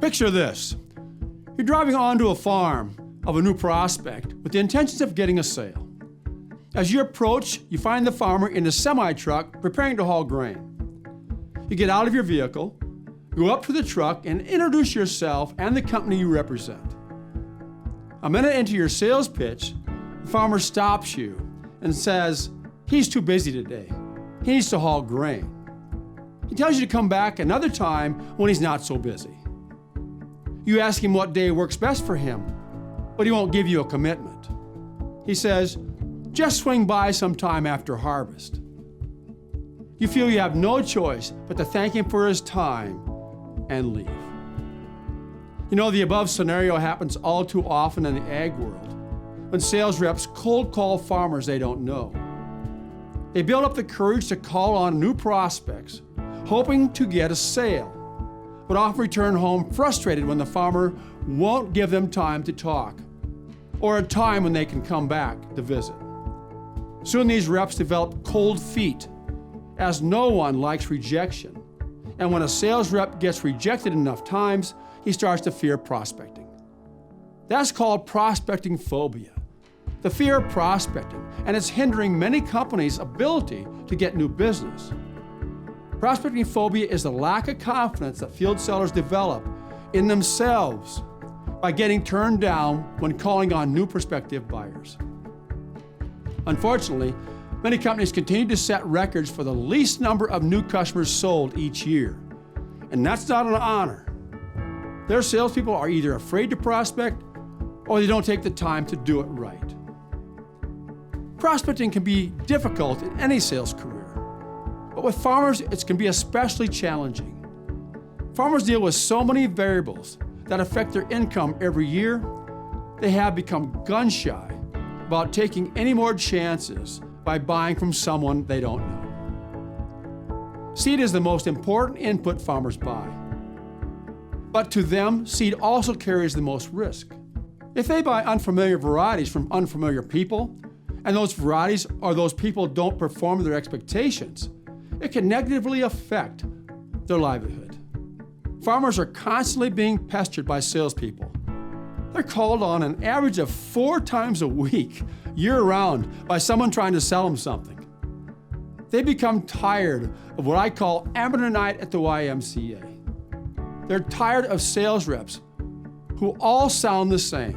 Picture this. You're driving onto a farm of a new prospect with the intentions of getting a sale. As you approach, you find the farmer in a semi-truck preparing to haul grain. You get out of your vehicle, go up to the truck, and introduce yourself and the company you represent. A minute into your sales pitch, the farmer stops you and says he's too busy today. He needs to haul grain. He tells you to come back another time when he's not so busy. You ask him what day works best for him, but he won't give you a commitment. He says, just swing by sometime after harvest. You feel you have no choice but to thank him for his time and leave. You know, the above scenario happens all too often in the ag world, when sales reps cold call farmers they don't know. They build up the courage to call on new prospects, hoping to get a sale, but often return home frustrated when the farmer won't give them time to talk, or a time when they can come back to visit. Soon these reps develop cold feet, as no one likes rejection. And when a sales rep gets rejected enough times, he starts to fear prospecting. That's called prospecting phobia, the fear of prospecting, and it's hindering many companies' ability to get new business. Prospecting phobia is the lack of confidence that field sellers develop in themselves by getting turned down when calling on new prospective buyers. Unfortunately, many companies continue to set records for the least number of new customers sold each year, and that's not an honor. Their salespeople are either afraid to prospect or they don't take the time to do it right. Prospecting can be difficult in any sales career, but with farmers, it can be especially challenging. Farmers deal with so many variables that affect their income every year, they have become gun-shy about taking any more chances by buying from someone they don't know. Seed is the most important input farmers buy. But to them, seed also carries the most risk. If they buy unfamiliar varieties from unfamiliar people, and those varieties or those people don't perform their expectations, it can negatively affect their livelihood. Farmers are constantly being pestered by salespeople. They're called on an average of 4 times a week, year-round, by someone trying to sell them something. They become tired of what I call amateur night at the YMCA. They're tired of sales reps who all sound the same,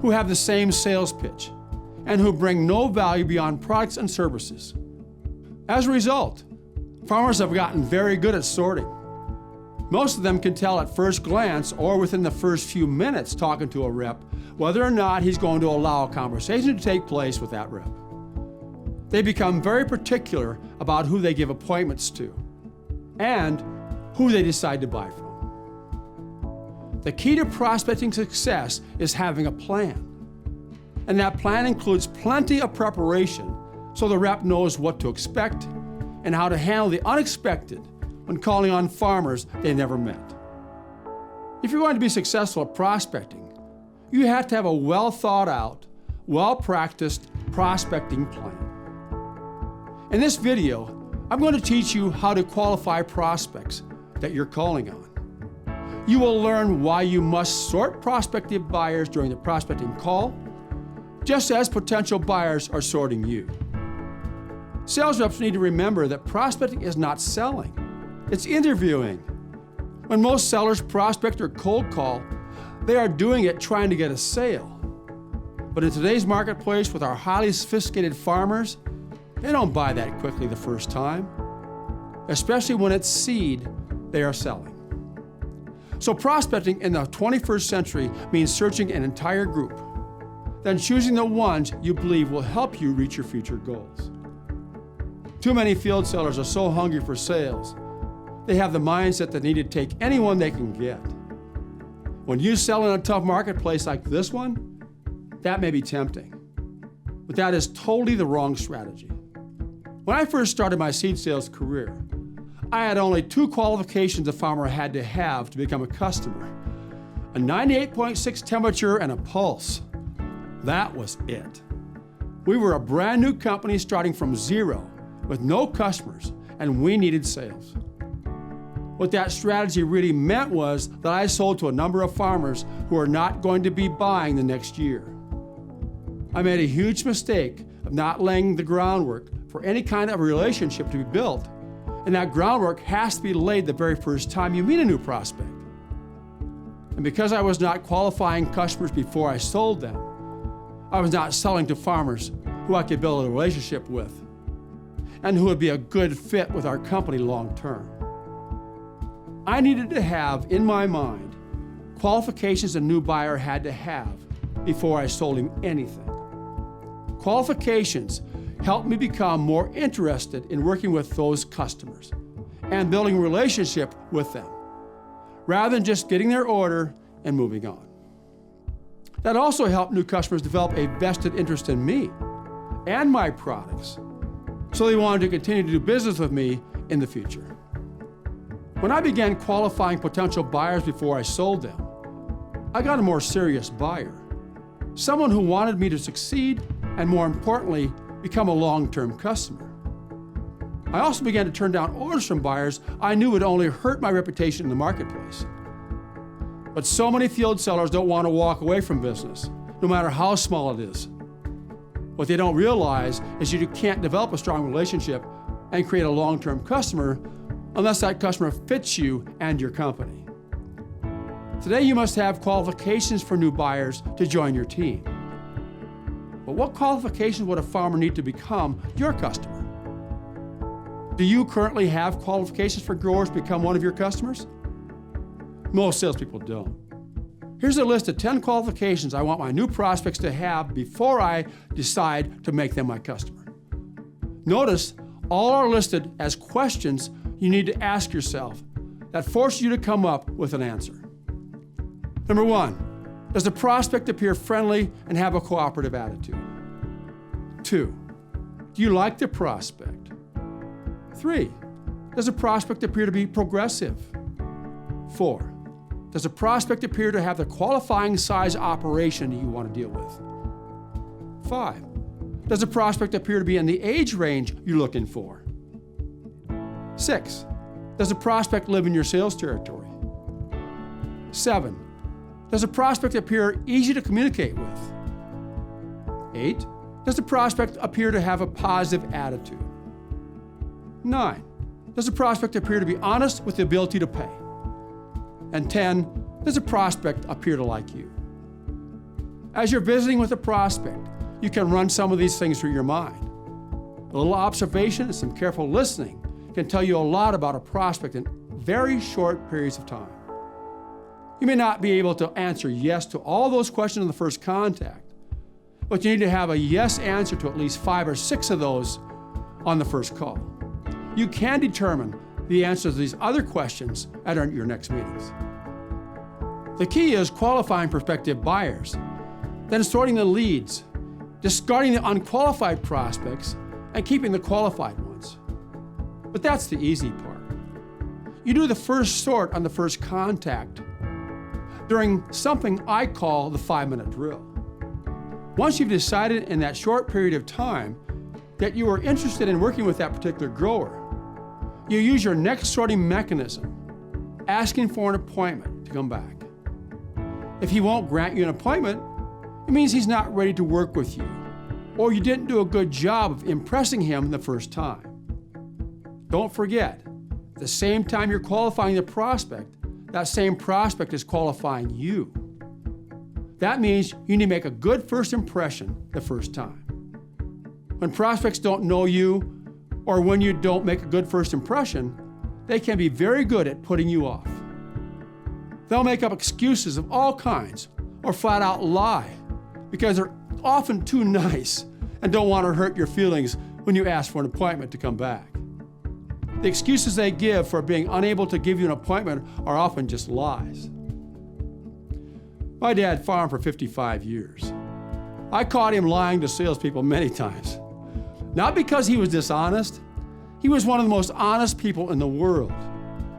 who have the same sales pitch, and who bring no value beyond products and services. As a result, farmers have gotten very good at sorting. Most of them can tell at first glance or within the first few minutes talking to a rep whether or not he's going to allow a conversation to take place with that rep. They become very particular about who they give appointments to and who they decide to buy from. The key to prospecting success is having a plan. And that plan includes plenty of preparation so the rep knows what to expect and how to handle the unexpected when calling on farmers they never met. If you're going to be successful at prospecting, you have to have a well-thought-out, well-practiced prospecting plan. In this video, I'm going to teach you how to qualify prospects that you're calling on. You will learn why you must sort prospective buyers during the prospecting call, just as potential buyers are sorting you. Sales reps need to remember that prospecting is not selling, it's interviewing. When most sellers prospect or cold call, they are doing it trying to get a sale. But in today's marketplace with our highly sophisticated farmers, they don't buy that quickly the first time, especially when it's seed they are selling. So prospecting in the 21st century means searching an entire group, then choosing the ones you believe will help you reach your future goals. Too many field sellers are so hungry for sales, they have the mindset that they need to take anyone they can get. When you sell in a tough marketplace like this one, that may be tempting, but that is totally the wrong strategy. When I first started my seed sales career, I had only 2 qualifications a farmer had to have to become a customer: a 98.6 temperature and a pulse. That was it. We were a brand new company starting from zero with no customers, and we needed sales. What that strategy really meant was that I sold to a number of farmers who are not going to be buying the next year. I made a huge mistake of not laying the groundwork for any kind of relationship to be built, and that groundwork has to be laid the very first time you meet a new prospect. And because I was not qualifying customers before I sold them, I was not selling to farmers who I could build a relationship with and who would be a good fit with our company long term. I needed to have in my mind qualifications a new buyer had to have before I sold him anything. Qualifications helped me become more interested in working with those customers and building a relationship with them, rather than just getting their order and moving on. That also helped new customers develop a vested interest in me and my products, so they wanted to continue to do business with me in the future. When I began qualifying potential buyers before I sold them, I got a more serious buyer, someone who wanted me to succeed and, more importantly, become a long-term customer. I also began to turn down orders from buyers I knew would only hurt my reputation in the marketplace. But so many field sellers don't want to walk away from business, no matter how small it is. What they don't realize is you can't develop a strong relationship and create a long-term customer unless that customer fits you and your company. Today you must have qualifications for new buyers to join your team. But what qualifications would a farmer need to become your customer? Do you currently have qualifications for growers to become one of your customers? Most salespeople don't. Here's a list of 10 qualifications I want my new prospects to have before I decide to make them my customer. Notice all are listed as questions you need to ask yourself that force you to come up with an answer. Number 1, does the prospect appear friendly and have a cooperative attitude? 2, do you like the prospect? 3, does the prospect appear to be progressive? 4, does the prospect appear to have the qualifying size operation you want to deal with? 5, does the prospect appear to be in the age range you're looking for? 6, does the prospect live in your sales territory? 7, does the prospect appear easy to communicate with? 8, does the prospect appear to have a positive attitude? 9, does the prospect appear to be honest with the ability to pay? And 10, does the prospect appear to like you? As you're visiting with a prospect, you can run some of these things through your mind. A little observation and some careful listening can tell you a lot about a prospect in very short periods of time. You may not be able to answer yes to all those questions in the first contact, but you need to have a yes answer to at least 5 or 6 of those on the first call. You can determine the answers to these other questions at your next meetings. The key is qualifying prospective buyers, then sorting the leads, discarding the unqualified prospects, and keeping the qualified ones. But that's the easy part. You do the first sort on the first contact during something I call the 5-minute drill. Once you've decided in that short period of time that you are interested in working with that particular grower, you use your next sorting mechanism, asking for an appointment to come back. If he won't grant you an appointment, it means he's not ready to work with you, or you didn't do a good job of impressing him the first time. Don't forget, at the same time you're qualifying the prospect, that same prospect is qualifying you. That means you need to make a good first impression the first time. When prospects don't know you, or when you don't make a good first impression, they can be very good at putting you off. They'll make up excuses of all kinds, or flat out lie, because they're often too nice and don't want to hurt your feelings when you ask for an appointment to come back. The excuses they give for being unable to give you an appointment are often just lies. My dad farmed for 55 years. I caught him lying to salespeople many times. Not because he was dishonest. He was one of the most honest people in the world,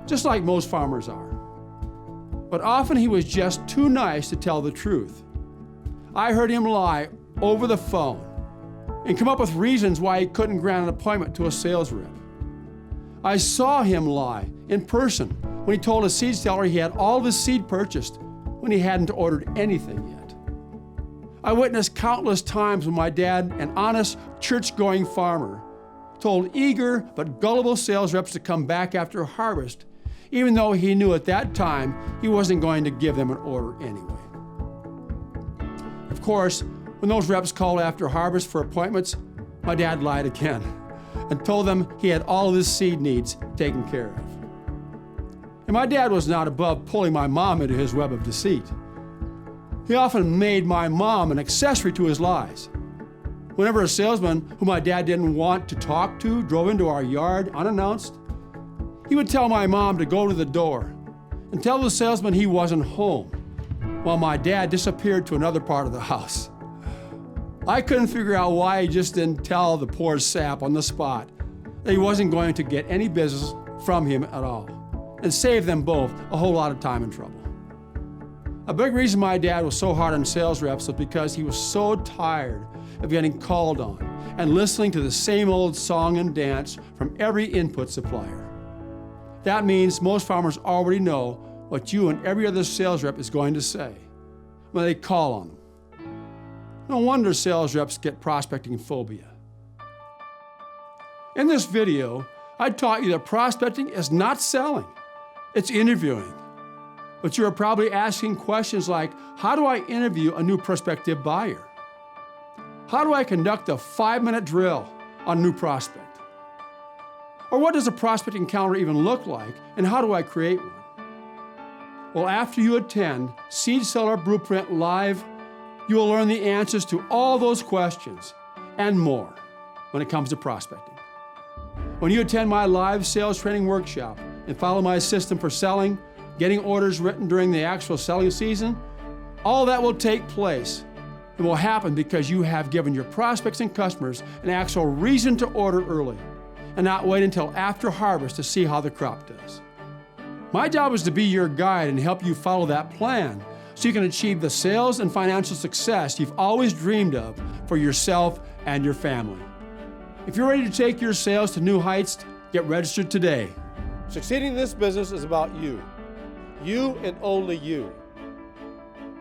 just like most farmers are. But often he was just too nice to tell the truth. I heard him lie over the phone and come up with reasons why he couldn't grant an appointment to a sales rep. I saw him lie in person when he told a seed seller he had all of his seed purchased when he hadn't ordered anything yet. I witnessed countless times when my dad, an honest, church-going farmer, told eager but gullible sales reps to come back after harvest, even though he knew at that time he wasn't going to give them an order anyway. Of course, when those reps called after harvest for appointments, my dad lied again and told them he had all of his seed needs taken care of. And my dad was not above pulling my mom into his web of deceit. He often made my mom an accessory to his lies. Whenever a salesman who my dad didn't want to talk to drove into our yard unannounced, he would tell my mom to go to the door and tell the salesman he wasn't home, while my dad disappeared to another part of the house. I couldn't figure out why he just didn't tell the poor sap on the spot that he wasn't going to get any business from him at all, and save them both a whole lot of time and trouble. A big reason my dad was so hard on sales reps was because he was so tired of getting called on and listening to the same old song and dance from every input supplier. That means most farmers already know what you and every other sales rep is going to say when they call on them. No wonder sales reps get prospecting phobia. In this video, I taught you that prospecting is not selling, it's interviewing. But you are probably asking questions like, how do I interview a new prospective buyer? How do I conduct a 5-minute drill on a new prospect? Or what does a prospecting calendar even look like, and how do I create one? Well, after you attend Seed Seller Blueprint Live, you will learn the answers to all those questions and more when it comes to prospecting. When you attend my live sales training workshop and follow my system for selling, getting orders written during the actual selling season, all that will take place. It will happen because you have given your prospects and customers an actual reason to order early and not wait until after harvest to see how the crop does. My job is to be your guide and help you follow that plan so you can achieve the sales and financial success you've always dreamed of for yourself and your family. If you're ready to take your sales to new heights, get registered today. Succeeding in this business is about you. You and only you.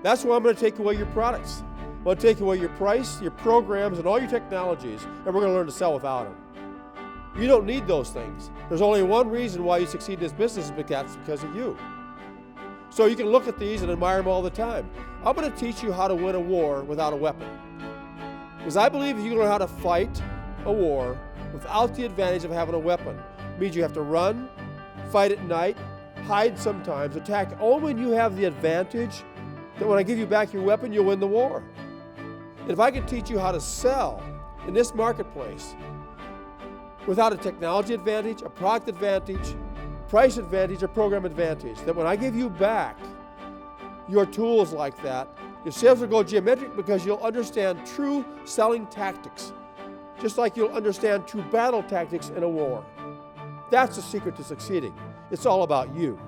That's why I'm going to take away your products. I'm going to take away your price, your programs, and all your technologies, and we're going to learn to sell without them. You don't need those things. There's only one reason why you succeed in this business, and that's because of you. So you can look at these and admire them all the time. I'm going to teach you how to win a war without a weapon. Because I believe if you learn how to fight a war without the advantage of having a weapon, it means you have to run, fight at night, hide sometimes, attack only when you have the advantage that when I give you back your weapon, you'll win the war. And if I can teach you how to sell in this marketplace without a technology advantage, a product advantage, price advantage, or program advantage, that when I give you back your tools like that, your sales will go geometric because you'll understand true selling tactics, just like you'll understand true battle tactics in a war. That's the secret to succeeding. It's all about you.